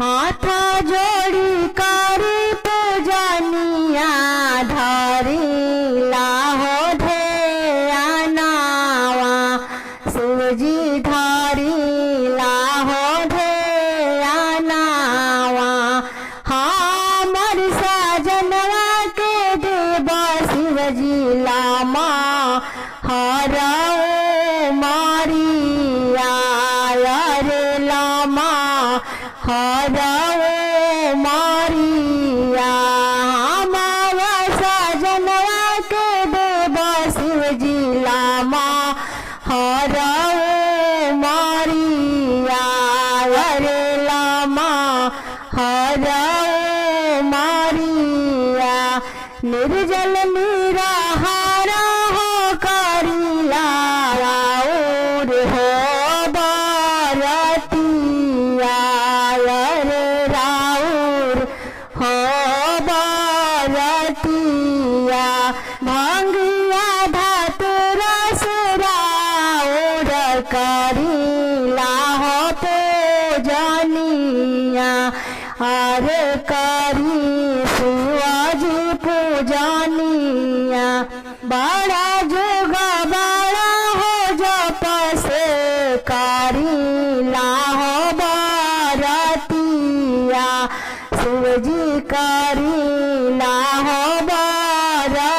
हाथ जोड़ी करी पूजनिया धरी लाहो ध्यानावा शिवजी धरी लाहो ध्यानावा हमर सजनवा के देव शिवजी लामा हरौ मारिया रे लामा हरौ मारिया हमारा सजनवा के देव शिवजी लामा हरौ मारिया रे लामा हरौ मारिया निर्जल निराहारा हो करिला राउर हो बरतिया रे राउर हो बरतिया भंगिया धतुरा से राउर करिला हो पूजनिया अरे करी शिवाजी पूजनिया बड़ा जुगा बड़ा हो जप से करिला हो बरतिया शिवजी करिला हो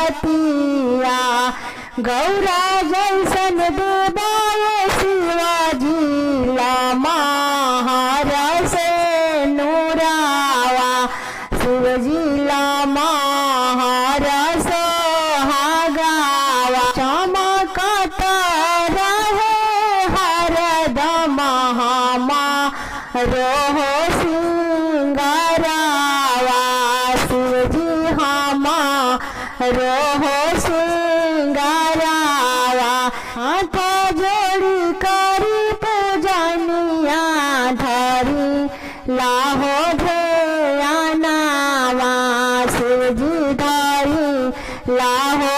बरतिया गौरा जैसन देवाए शिवाजी लामा हरस नूरावा शिवजी लामा हरस हागावा चमकत रहे हरदम हमा रोहो सिंगारावा शिवजी हमा रोहो सिंगारावा हाथ जोड़ी करी पूजनिया धरी लाहो ध्यानावा शिवजी धरी लाहो